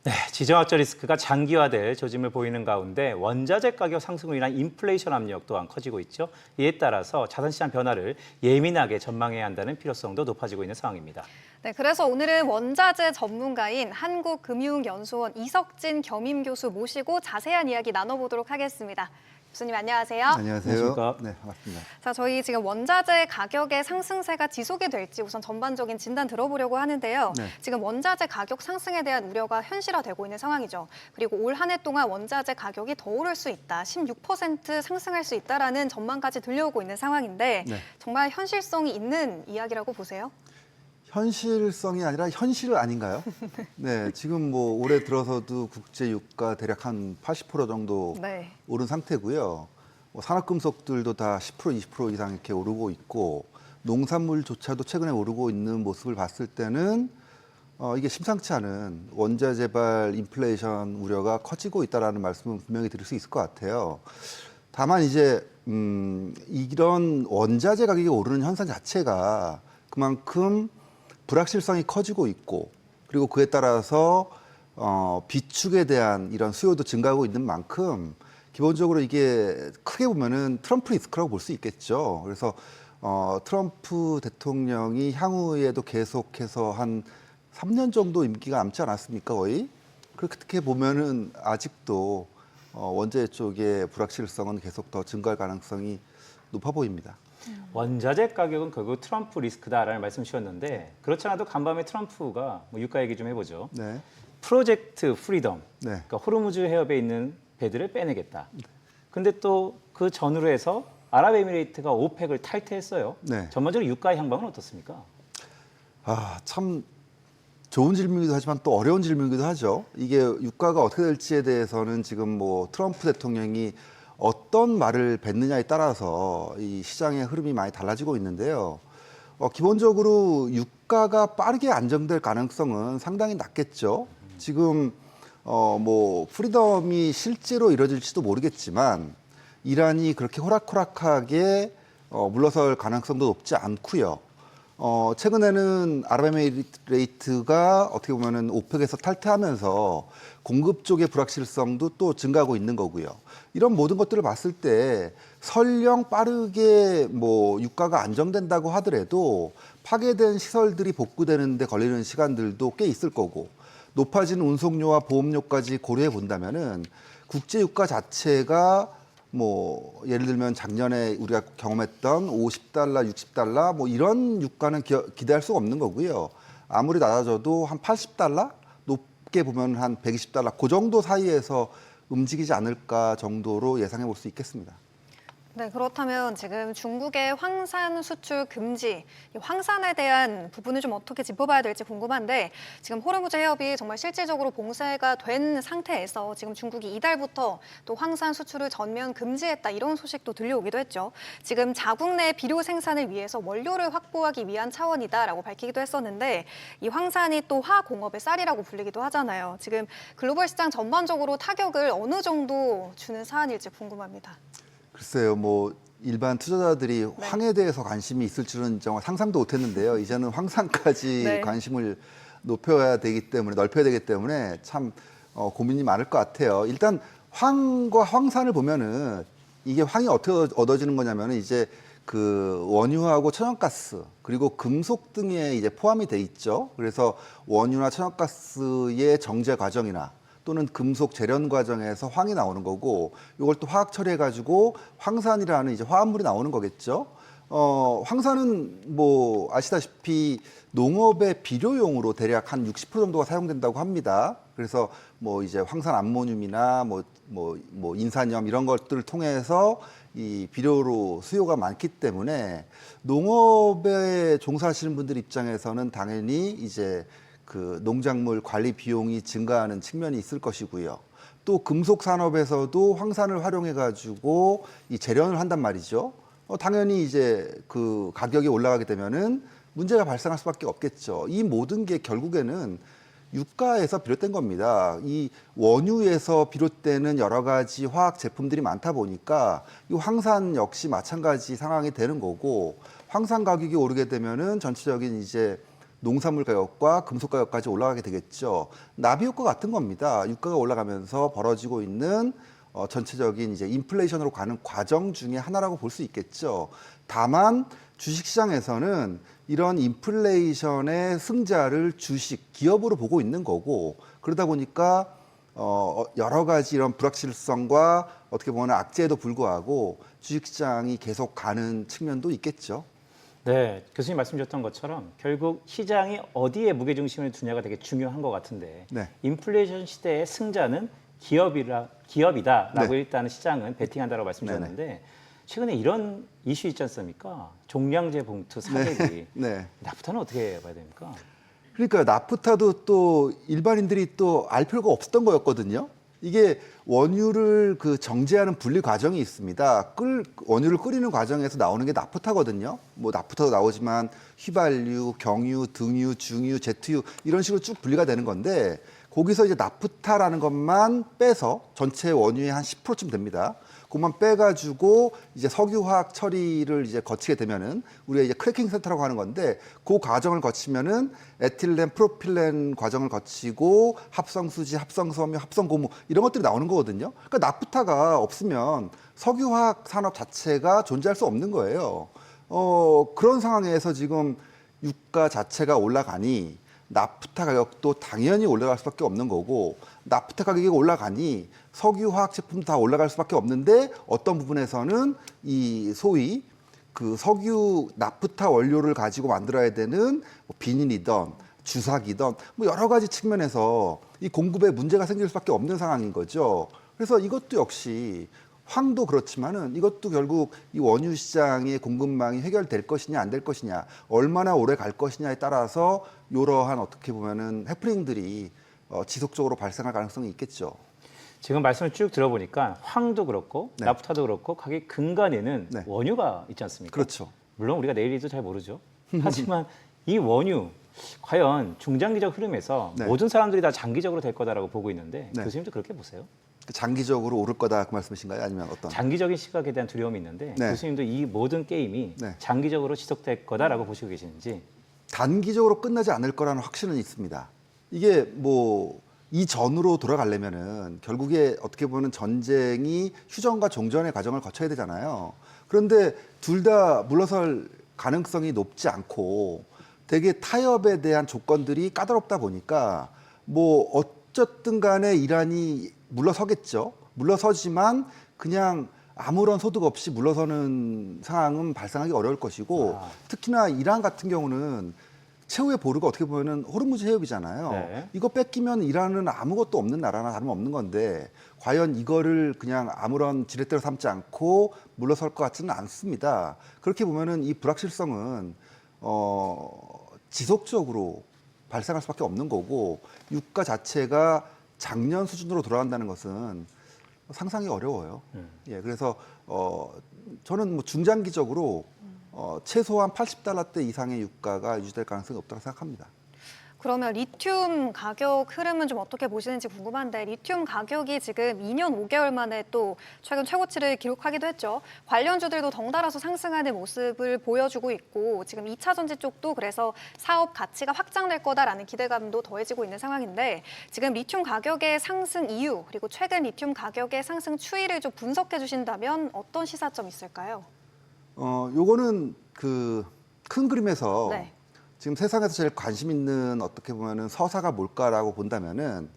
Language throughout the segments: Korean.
네, 지정학적 리스크가 장기화될 조짐을 보이는 가운데 원자재 가격 상승으로 인한 인플레이션 압력 또한 커지고 있죠. 이에 따라서 자산시장 변화를 예민하게 전망해야 한다는 필요성도 높아지고 있는 상황입니다. 네, 그래서 오늘은 원자재 전문가인 한국금융연수원 이석진 겸임 교수 모시고 자세한 이야기 나눠보도록 하겠습니다. 교수님 안녕하세요. 안녕하세요. 안녕하십니까? 네, 반갑습니다. 자, 저희 지금 원자재 가격의 상승세가 지속이 될지 우선 전반적인 진단 들어보려고 하는데요. 네. 지금 원자재 가격 상승에 대한 우려가 현실화되고 있는 상황이죠. 그리고 올 한 해 동안 원자재 가격이 더 오를 수 있다, 16% 상승할 수 있다라는 전망까지 들려오고 있는 상황인데 네. 정말 현실성이 있는 이야기라고 보세요? 현실성이 아니라 현실 아닌가요? 네, 지금 뭐 올해 들어서도 국제 유가 대략 한 80% 정도 네. 오른 상태고요. 뭐 산업금속들도 다 10% 20% 이상 이렇게 오르고 있고 농산물조차도 최근에 오르고 있는 모습을 봤을 때는 이게 심상치 않은 원자재발 인플레이션 우려가 커지고 있다라는 말씀은 분명히 드릴 수 있을 것 같아요. 다만 이제 이런 원자재 가격이 오르는 현상 자체가 그만큼 불확실성이 커지고 있고 그리고 그에 따라서 비축에 대한 이런 수요도 증가하고 있는 만큼 기본적으로 이게 크게 보면은 트럼프 리스크라고 볼 수 있겠죠. 그래서 트럼프 대통령이 향후에도 계속해서 한 3년 정도 임기가 남지 않았습니까, 거의? 그렇게 보면은 아직도 원자재 쪽의 불확실성은 계속 더 증가할 가능성이 높아 보입니다. 원자재 가격은 결국 트럼프 리스크다라는 말씀 주셨는데 그렇지 않아도 간밤에 트럼프가 뭐 유가 얘기 좀 해보죠. 네. 프로젝트 프리덤, 네. 그러니까 호르무즈 해협에 있는 배들을 빼내겠다. 근데 또 그 전후로 해서 아랍에미레이트가 오펙을 탈퇴했어요. 네. 전반적으로 유가 향방은 어떻습니까? 아, 참 좋은 질문이기도 하지만 또 어려운 질문이기도 하죠. 이게 유가가 어떻게 될지에 대해서는 지금 뭐 트럼프 대통령이 어떤 말을 뱉느냐에 따라서 이 시장의 흐름이 많이 달라지고 있는데요. 기본적으로 유가가 빠르게 안정될 가능성은 상당히 낮겠죠. 지금 뭐 프리덤이 실제로 이뤄질지도 모르겠지만 이란이 그렇게 호락호락하게 물러설 가능성도 높지 않고요. 최근에는 아랍에미레이트가 어떻게 보면은 오펙에서 탈퇴하면서 공급 쪽의 불확실성도 또 증가하고 있는 거고요. 이런 모든 것들을 봤을 때 설령 빠르게 뭐 유가가 안정된다고 하더라도 파괴된 시설들이 복구되는 데 걸리는 시간들도 꽤 있을 거고 높아진 운송료와 보험료까지 고려해 본다면은 국제 유가 자체가 뭐 예를 들면 작년에 우리가 경험했던 $50, $60 뭐 이런 유가는 기대할 수가 없는 거고요. 아무리 낮아져도 한 $80 높게 보면 한 $120 그 정도 사이에서 움직이지 않을까 정도로 예상해 볼 수 있겠습니다. 네, 그렇다면 지금 중국의 황산 수출 금지, 이 황산에 대한 부분을 좀 어떻게 짚어봐야 될지 궁금한데 지금 호르무즈 해협이 정말 실질적으로 봉쇄가 된 상태에서 지금 중국이 이달부터 또 황산 수출을 전면 금지했다 이런 소식도 들려오기도 했죠. 지금 자국 내 비료 생산을 위해서 원료를 확보하기 위한 차원이다라고 밝히기도 했었는데 이 황산이 또 화공업의 쌀이라고 불리기도 하잖아요. 지금 글로벌 시장 전반적으로 타격을 어느 정도 주는 사안일지 궁금합니다. 글쎄요, 뭐 일반 투자자들이 황에 대해서 관심이 있을 줄은 정말 상상도 못했는데요. 이제는 황산까지 네. 관심을 넓혀야 되기 때문에 참 고민이 많을 것 같아요. 일단 황과 황산을 보면은 이게 황이 어떻게 얻어지는 거냐면은 이제 그 원유하고 천연가스 그리고 금속 등에 이제 포함이 돼 있죠. 그래서 원유나 천연가스의 정제 과정이나 또는 금속 재련 과정에서 황이 나오는 거고 이걸 또 화학 처리해가지고 황산이라는 이제 화합물이 나오는 거겠죠. 황산은 뭐 아시다시피 농업의 비료용으로 대략 한 60% 정도가 사용된다고 합니다. 그래서 뭐 이제 황산 암모늄이나 뭐 인산염 이런 것들을 통해서 이 비료로 수요가 많기 때문에 농업에 종사하시는 분들 입장에서는 당연히 이제 그 농작물 관리 비용이 증가하는 측면이 있을 것이고요. 또 금속 산업에서도 황산을 활용해 가지고 이 재련을 한단 말이죠. 당연히 이제 그 가격이 올라가게 되면은 문제가 발생할 수밖에 없겠죠. 이 모든 게 결국에는 유가에서 비롯된 겁니다. 이 원유에서 비롯되는 여러 가지 화학 제품들이 많다 보니까 이 황산 역시 마찬가지 상황이 되는 거고 황산 가격이 오르게 되면은 전체적인 이제 농산물 가격과 금속 가격까지 올라가게 되겠죠. 나비 효과 같은 겁니다. 유가가 올라가면서 벌어지고 있는 전체적인 이제 인플레이션으로 가는 과정 중에 하나라고 볼 수 있겠죠. 다만 주식시장에서는 이런 인플레이션의 승자를 주식, 기업으로 보고 있는 거고, 그러다 보니까 여러 가지 이런 불확실성과 어떻게 보면 악재에도 불구하고 주식시장이 계속 가는 측면도 있겠죠. 네, 교수님 말씀 주셨던 것처럼 결국 시장이 어디에 무게중심을 두냐가 되게 중요한 것 같은데 네. 인플레이션 시대의 승자는 기업이다라고 네. 일단은 시장은 베팅한다고 말씀 주셨는데 최근에 이런 이슈 있지 않습니까? 종량제 봉투 사재기. 네. 나프타는 어떻게 봐야 됩니까? 그러니까 나프타도 또 일반인들이 또 알 필요가 없었던 거였거든요. 이게 원유를 그 정제하는 분리 과정이 있습니다. 원유를 끓이는 과정에서 나오는 게 나프타거든요. 뭐 나프타도 나오지만 휘발유, 경유, 등유, 중유, 제트유 이런 식으로 쭉 분리가 되는 건데 거기서 이제 나프타라는 것만 빼서 전체 원유의 한 10%쯤 됩니다. 그것만 빼가지고 이제 석유화학 처리를 이제 거치게 되면은 우리가 이제 크래킹 센터라고 하는 건데 그 과정을 거치면은 에틸렌, 프로필렌 과정을 거치고 합성수지, 합성섬유, 합성고무 이런 것들이 나오는 거거든요. 그러니까 나프타가 없으면 석유화학 산업 자체가 존재할 수 없는 거예요. 그런 상황에서 지금 유가 자체가 올라가니 나프타 가격도 당연히 올라갈 수밖에 없는 거고 나프타 가격이 올라가니 석유 화학 제품 다 올라갈 수밖에 없는데 어떤 부분에서는 이 소위 그 석유 나프타 원료를 가지고 만들어야 되는 뭐 비닐이든 주사기든 뭐 여러 가지 측면에서 이 공급에 문제가 생길 수밖에 없는 상황인 거죠. 그래서 이것도 역시 황도 그렇지만은 이것도 결국 이 원유 시장의 공급망이 해결될 것이냐 안 될 것이냐 얼마나 오래 갈 것이냐에 따라서 이러한 어떻게 보면은 해프닝들이 지속적으로 발생할 가능성이 있겠죠. 지금 말씀을 쭉 들어보니까 황도 그렇고 네. 나프타도 그렇고 가격 근간에는 네. 원유가 있지 않습니까? 그렇죠. 물론 우리가 내일도 잘 모르죠. 하지만 이 원유 과연 중장기적 흐름에서 네. 모든 사람들이 다 장기적으로 될 거다라고 보고 있는데 네. 교수님도 그렇게 보세요? 장기적으로 오를 거다 그 말씀이신가요? 아니면 어떤? 장기적인 시각에 대한 두려움이 있는데 네. 교수님도 이 모든 게임이 네. 장기적으로 지속될 거다라고 보시고 계시는지. 단기적으로 끝나지 않을 거라는 확신은 있습니다. 이게 뭐 이전으로 돌아가려면은 결국에 어떻게 보면 전쟁이 휴전과 종전의 과정을 거쳐야 되잖아요. 그런데 둘 다 물러설 가능성이 높지 않고 되게 타협에 대한 조건들이 까다롭다 보니까 뭐 어쨌든 간에 이란이 물러서겠죠. 물러서지만 그냥 아무런 소득 없이 물러서는 상황은 발생하기 어려울 것이고 특히나 이란 같은 경우는 최후의 보루가 어떻게 보면은 호르무즈 해협이잖아요. 네. 이거 뺏기면 이란은 아무것도 없는 나라나 다름없는 건데 과연 이거를 그냥 아무런 지렛대로 삼지 않고 물러설 것 같지는 않습니다. 그렇게 보면은 이 불확실성은 지속적으로 발생할 수밖에 없는 거고 유가 자체가 작년 수준으로 돌아간다는 것은 상상이 어려워요. 예, 그래서 저는 뭐 중장기적으로 최소한 80달러대 이상의 유가가 유지될 가능성이 없다고 생각합니다. 그러면 리튬 가격 흐름은 좀 어떻게 보시는지 궁금한데 리튬 가격이 지금 2년 5개월 만에 또 최근 최고치를 기록하기도 했죠. 관련주들도 덩달아서 상승하는 모습을 보여주고 있고 지금 2차 전지 쪽도 그래서 사업 가치가 확장될 거다라는 기대감도 더해지고 있는 상황인데 지금 리튬 가격의 상승 이유 그리고 최근 리튬 가격의 상승 추이를 좀 분석해 주신다면 어떤 시사점이 있을까요? 요거는 그 큰 그림에서 네. 지금 세상에서 제일 관심 있는 어떻게 보면은 서사가 뭘까라고 본다면은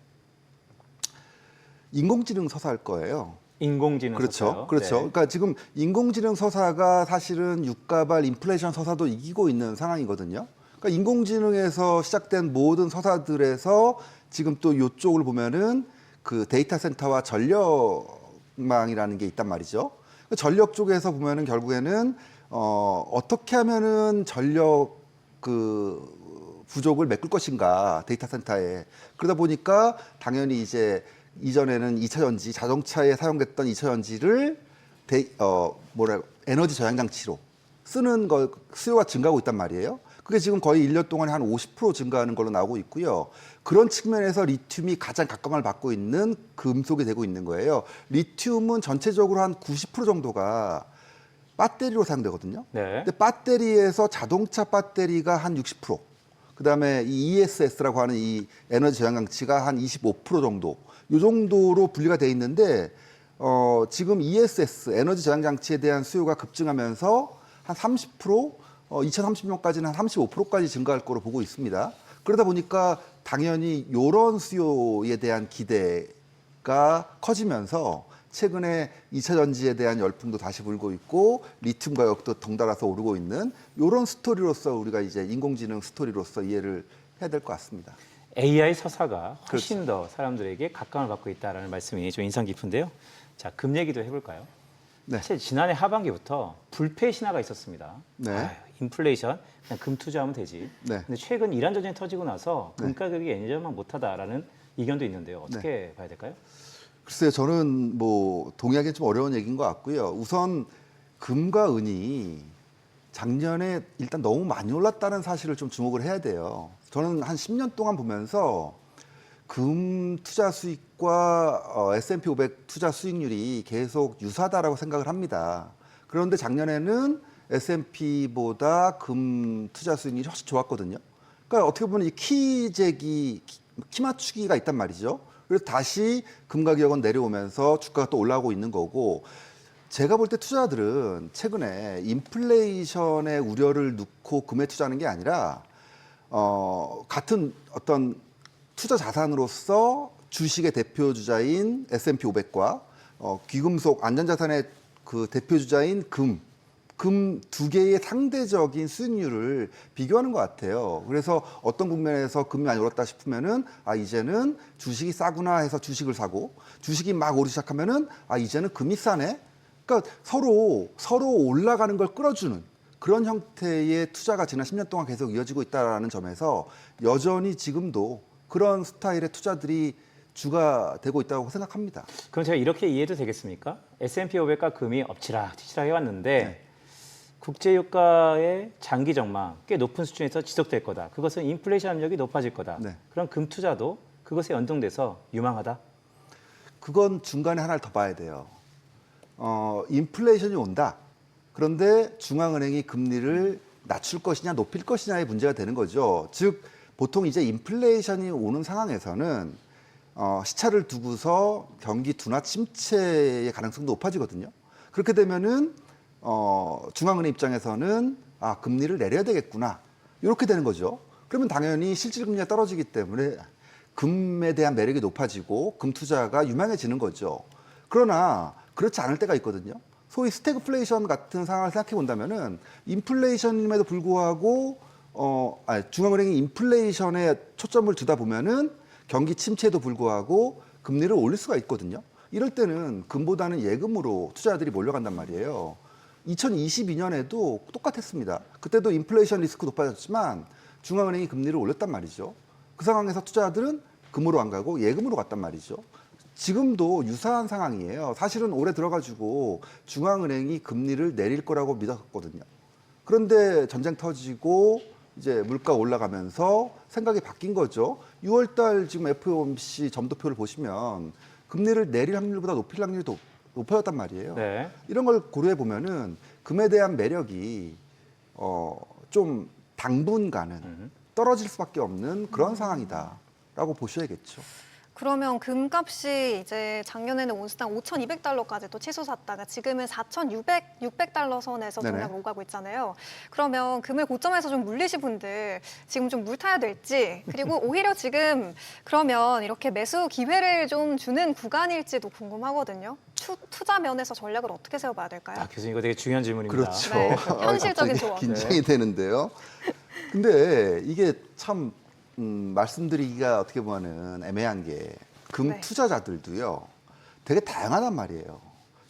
인공지능 서사일 거예요. 인공지능 그렇죠. 서사요. 그렇죠. 네. 그러니까 지금 인공지능 서사가 사실은 유가발 인플레이션 서사도 이기고 있는 상황이거든요. 그러니까 인공지능에서 시작된 모든 서사들에서 지금 또 이쪽을 보면은 그 데이터 센터와 전력망이라는 게 있단 말이죠. 그 전력 쪽에서 보면은 결국에는 어떻게 하면은 전력 그 부족을 메꿀 것인가 데이터 센터에 그러다 보니까 당연히 이제 이전에는 2차 전지 자동차에 사용됐던 2차 전지를 에너지 저장 장치로 쓰는 거 수요가 증가하고 있단 말이에요. 그게 지금 거의 1년 동안에 한 50% 증가하는 걸로 나오고 있고요. 그런 측면에서 리튬이 가장 각광을 받고 있는 금속이 되고 있는 거예요. 리튬은 전체적으로 한 90% 정도가 배터리로 사용되거든요. 네. 근데 배터리에서 자동차 배터리가 한 60%. 그다음에 이 ESS라고 하는 이 에너지 저장 장치가 한 25% 정도, 이 정도로 분리가 돼 있는데 지금 ESS 에너지 저장 장치에 대한 수요가 급증하면서 한 30%, 2030년까지는 한 35%까지 증가할 거로 보고 있습니다. 그러다 보니까 당연히 이런 수요에 대한 기대가 커지면서 최근에 2차 전지에 대한 열풍도 다시 불고 있고 리튬 가격도 덩달아서 오르고 있는 이런 스토리로서 우리가 이제 인공지능 스토리로서 이해를 해야 될 것 같습니다. AI 서사가 훨씬 더 사람들에게 각광을 받고 있다는 말씀이 좀 인상 깊은데요. 자, 금 얘기도 해볼까요? 네. 사실 지난해 하반기부터 불패 신화가 있었습니다. 네. 아유, 인플레이션, 그냥 금 투자하면 되지. 네. 근데 최근 이란 전쟁이 터지고 나서 금 네. 가격이 예전만 못하다라는 의견도 있는데요. 어떻게 봐야 될까요? 글쎄요, 저는 뭐 동의하기 좀 어려운 얘기인 것 같고요. 우선 금과 은이 작년에 일단 너무 많이 올랐다는 사실을 좀 주목을 해야 돼요. 저는 한 10년 동안 보면서 금 투자 수익과 S&P 500 투자 수익률이 계속 유사하다라고 생각을 합니다. 그런데 작년에는 S&P보다 금 투자 수익률이 훨씬 좋았거든요. 그러니까 어떻게 보면 이 키 맞추기가 있단 말이죠. 그래서 다시 금 가격은 내려오면서 주가가 또 올라오고 있는 거고, 제가 볼 때 투자자들은 최근에 인플레이션의 우려를 넣고 금에 투자하는 게 아니라 같은 어떤 투자 자산으로서 주식의 대표 주자인 S&P 500과 귀금속 안전자산의 그 대표 주자인 금 두 개의 상대적인 수익률을 비교하는 것 같아요. 그래서 어떤 국면에서 금이 많이 올랐다 싶으면은 이제는 주식이 싸구나 해서 주식을 사고, 주식이 막 오르기 시작하면은 이제는 금이 싸네. 그러니까 서로 올라가는 걸 끌어주는 그런 형태의 투자가 지난 10년 동안 계속 이어지고 있다는 점에서 여전히 지금도 그런 스타일의 투자들이 주가 되고 있다고 생각합니다. 그럼 제가 이렇게 이해도 되겠습니까? S&P 500과 금이 엎치락뒤치락 해왔는데 네. 국제유가의 장기 전망 꽤 높은 수준에서 지속될 거다. 그것은 인플레이션 압력이 높아질 거다. 네. 그럼 금 투자도 그것에 연동돼서 유망하다. 그건 중간에 하나를 더 봐야 돼요. 인플레이션이 온다. 그런데 중앙은행이 금리를 낮출 것이냐 높일 것이냐의 문제가 되는 거죠. 즉 보통 이제 인플레이션이 오는 상황에서는 시차를 두고서 경기 둔화 침체의 가능성도 높아지거든요. 그렇게 되면은 중앙은행 입장에서는 금리를 내려야 되겠구나 이렇게 되는 거죠. 그러면 당연히 실질 금리가 떨어지기 때문에 금에 대한 매력이 높아지고 금 투자가 유망해지는 거죠. 그러나 그렇지 않을 때가 있거든요. 소위 스태그플레이션 같은 상황을 생각해 본다면은 인플레이션임에도 불구하고 중앙은행이 인플레이션에 초점을 두다 보면은 경기 침체에도 불구하고 금리를 올릴 수가 있거든요. 이럴 때는 금보다는 예금으로 투자자들이 몰려간단 말이에요. 2022년에도 똑같았습니다. 그때도 인플레이션 리스크 높아졌지만 중앙은행이 금리를 올렸단 말이죠. 그 상황에서 투자자들은 금으로 안 가고 예금으로 갔단 말이죠. 지금도 유사한 상황이에요. 사실은 올해 들어가지고 중앙은행이 금리를 내릴 거라고 믿었거든요. 그런데 전쟁 터지고 이제 물가 올라가면서 생각이 바뀐 거죠. 6월 달 지금 FOMC 점도표를 보시면 금리를 내릴 확률보다 높일 확률이 더 높아졌단 말이에요. 네. 이런 걸 고려해 보면은 금에 대한 매력이 좀 당분간은 떨어질 수밖에 없는 그런 상황이다라고 보셔야겠죠. 그러면 금값이 이제 작년에는 온스당 5,200달러까지 또 치솟았다가 지금은 4,600달러 선에서 네네. 동락 오가고 있잖아요. 그러면 금을 고점에서 좀 물리신 분들 지금 좀 물타야 될지, 그리고 오히려 지금 그러면 이렇게 매수 기회를 좀 주는 구간일지도 궁금하거든요. 투자 면에서 전략을 어떻게 세워봐야 될까요? 교수님 이거 되게 중요한 질문입니다. 그렇죠. 네, 현실적인 갑자기 조언. 긴장이 되는데요. 근데 이게 참 말씀드리기가 어떻게 보면은 애매한 게 금 네. 투자자들도요 되게 다양하단 말이에요.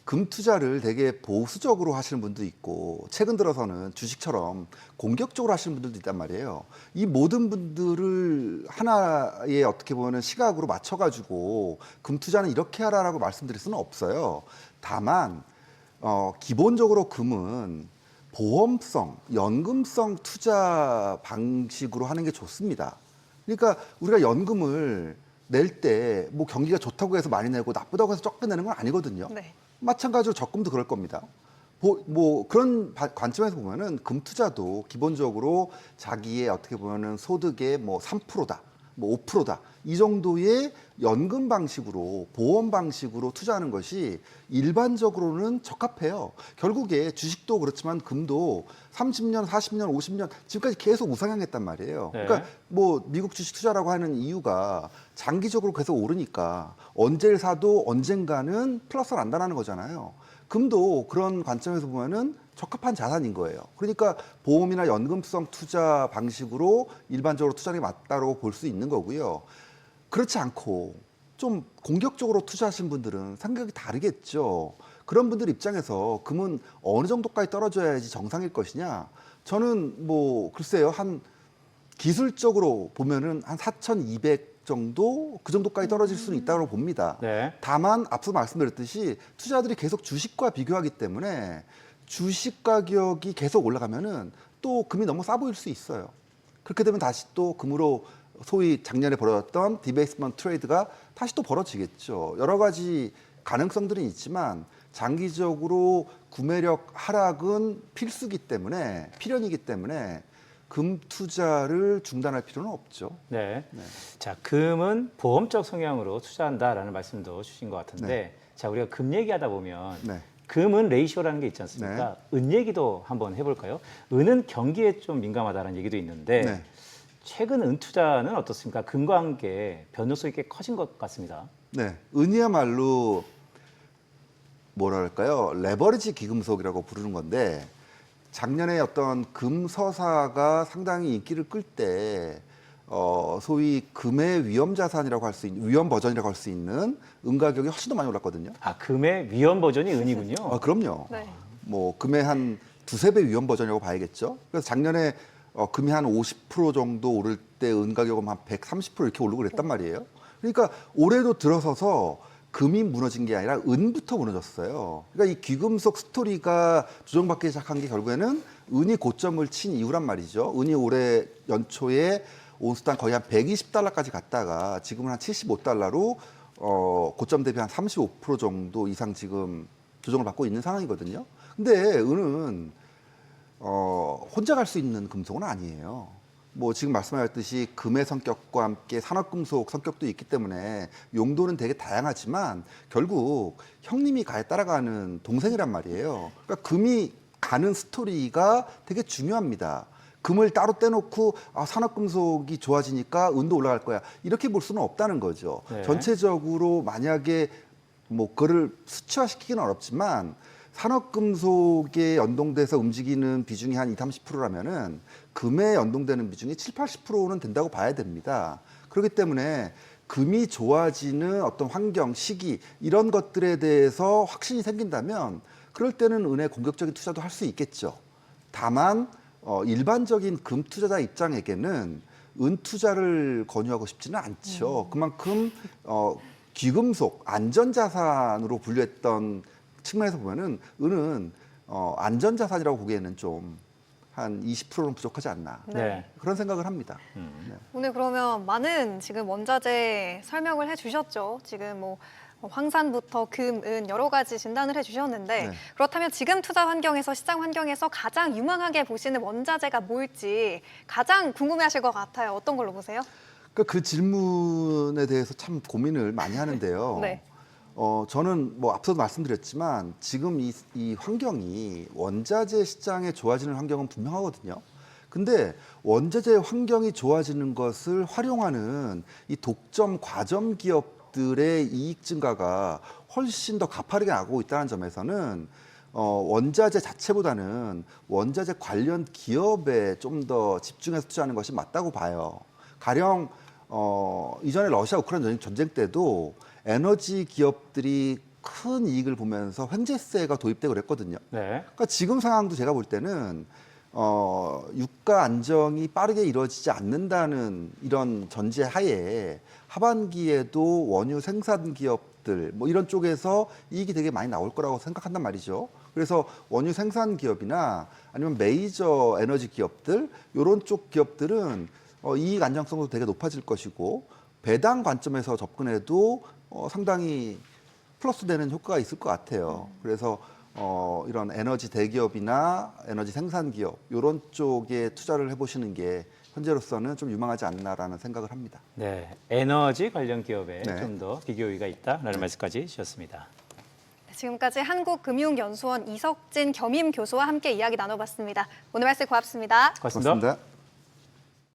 금 투자를 되게 보수적으로 하시는 분도 있고 최근 들어서는 주식처럼 공격적으로 하시는 분들도 있단 말이에요. 이 모든 분들을 하나의 어떻게 보면 시각으로 맞춰가지고 금 투자는 이렇게 하라라고 말씀드릴 수는 없어요. 다만 기본적으로 금은 보험성, 연금성 투자 방식으로 하는 게 좋습니다. 그러니까 우리가 연금을 낼 때 뭐 경기가 좋다고 해서 많이 내고 나쁘다고 해서 적게 내는 건 아니거든요. 네. 마찬가지로 적금도 그럴 겁니다. 뭐 그런 관점에서 보면은 금 투자도 기본적으로 자기의 어떻게 보면은 소득의 뭐 3%다, 뭐 5%다 이 정도의 연금 방식으로 보험 방식으로 투자하는 것이 일반적으로는 적합해요. 결국에 주식도 그렇지만 금도 30년, 40년, 50년 지금까지 계속 우상향했단 말이에요. 네. 그러니까 뭐 미국 주식 투자라고 하는 이유가 장기적으로 계속 오르니까 언제를 사도 언젠가는 플러스가 난다는 거잖아요. 금도 그런 관점에서 보면은 적합한 자산인 거예요. 그러니까 보험이나 연금성 투자 방식으로 일반적으로 투자하는 게 맞다고 볼 수 있는 거고요. 그렇지 않고 좀 공격적으로 투자하신 분들은 생각이 다르겠죠. 그런 분들 입장에서 금은 어느 정도까지 떨어져야지 정상일 것이냐? 저는 뭐 글쎄요, 한 기술적으로 보면은 한 4,200 정도 그 정도까지 떨어질 수는 있다고 봅니다. 네. 다만 앞서 말씀드렸듯이 투자자들이 계속 주식과 비교하기 때문에 주식 가격이 계속 올라가면은 또 금이 너무 싸 보일 수 있어요. 그렇게 되면 다시 또 금으로 소위 작년에 벌어졌던 디베이스먼트 트레이드가 다시 또 벌어지겠죠. 여러 가지 가능성들은 있지만 장기적으로 구매력 하락은 필수기 때문에 필연이기 때문에 금 투자를 중단할 필요는 없죠. 네. 네. 자, 금은 보험적 성향으로 투자한다라는 말씀도 주신 것 같은데, 네. 자, 우리가 금 얘기하다 보면 네. 금은 레이쇼라는 게 있지 않습니까? 은 얘기도 한번 해볼까요? 은은 경기에 좀 민감하다는 얘기도 있는데 네. 최근 은 투자는 어떻습니까? 금과 함께 변동성이 꽤 커진 것 같습니다. 네, 은이야말로 뭐랄까요, 레버리지 기금속이라고 부르는 건데 작년에 어떤 금서사가 상당히 인기를 끌 때 소위 금의 위험 자산이라고 할 수 있는 위험 버전이라고 할 수 있는 은 가격이 훨씬 더 많이 올랐거든요. 아, 금의 위험 버전이 은이군요. 그럼요. 네. 뭐 금의 한 두세 배 위험 버전이라고 봐야겠죠. 그래서 작년에 금이 한 50% 정도 오를 때 은 가격은 한 130% 이렇게 오르고 그랬단 말이에요. 그러니까 올해도 들어서서 금이 무너진 게 아니라 은부터 무너졌어요. 그러니까 이 귀금속 스토리가 조정받기 시작한 게 결국에는 은이 고점을 친 이유란 말이죠. 은이 올해 연초에 온스당 거의 한 120달러까지 갔다가 지금은 한 75달러로 고점 대비 한 35% 정도 이상 지금 조정을 받고 있는 상황이거든요. 근데 은은 혼자 갈 수 있는 금속은 아니에요. 뭐 지금 말씀하셨듯이 금의 성격과 함께 산업금속 성격도 있기 때문에 용도는 되게 다양하지만 결국 형님이 가에 따라가는 동생이란 말이에요. 그러니까 금이 가는 스토리가 되게 중요합니다. 금을 따로 떼놓고 산업금속이 좋아지니까 은도 올라갈 거야 이렇게 볼 수는 없다는 거죠. 네. 전체적으로 만약에 뭐 그거를 수치화시키기는 어렵지만 산업금속에 연동돼서 움직이는 비중이 한 20-30%라면은 금에 연동되는 비중이 70-80%는 된다고 봐야 됩니다. 그렇기 때문에 금이 좋아지는 어떤 환경, 시기 이런 것들에 대해서 확신이 생긴다면 그럴 때는 은에 공격적인 투자도 할 수 있겠죠. 다만 일반적인 금 투자자 입장에게는 은 투자를 권유하고 싶지는 않죠. 그만큼 귀금속, 안전자산으로 분류했던 측면에서 보면은 은은 안전자산이라고 보기에는 좀 한 20%는 부족하지 않나 네. 그런 생각을 합니다. 네. 오늘 그러면 많은 지금 원자재 설명을 해주셨죠. 지금 뭐 황산부터 금, 은 여러 가지 진단을 해주셨는데 네. 그렇다면 지금 투자 환경에서 시장 환경에서 가장 유망하게 보시는 원자재가 뭘지 가장 궁금해하실 것 같아요. 어떤 걸로 보세요? 그러니까 그 질문에 대해서 참 고민을 많이 하는데요. 네. 저는 뭐 앞서도 말씀드렸지만 지금 이 환경이 원자재 시장에 좋아지는 환경은 분명하거든요. 근데 원자재 환경이 좋아지는 것을 활용하는 이 독점 과점 기업들의 이익 증가가 훨씬 더 가파르게 나고 있다는 점에서는 원자재 자체보다는 원자재 관련 기업에 좀 더 집중해서 투자하는 것이 맞다고 봐요. 가령 이전에 러시아 우크라이나 전쟁 때도 에너지 기업들이 큰 이익을 보면서 횡재세가 도입되고 그랬거든요. 네. 그러니까 지금 상황도 제가 볼 때는 유가 안정이 빠르게 이루어지지 않는다는 이런 전제 하에 하반기에도 원유 생산 기업들 뭐 이런 쪽에서 이익이 되게 많이 나올 거라고 생각한단 말이죠. 그래서 원유 생산 기업이나 아니면 메이저 에너지 기업들 이런 쪽 기업들은 이익 안정성도 되게 높아질 것이고 배당 관점에서 접근해도 상당히 플러스 되는 효과가 있을 것 같아요. 그래서 이런 에너지 대기업이나 에너지 생산 기업 이런 쪽에 투자를 해보시는 게 현재로서는 좀 유망하지 않나라는 생각을 합니다. 네, 에너지 관련 기업에 네. 좀 더 비교 요의가 있다라는 말씀까지 주셨습니다. 지금까지 한국금융연수원 이석진 겸임 교수와 함께 이야기 나눠봤습니다. 오늘 말씀 고맙습니다. 고맙습니다. 고맙습니다.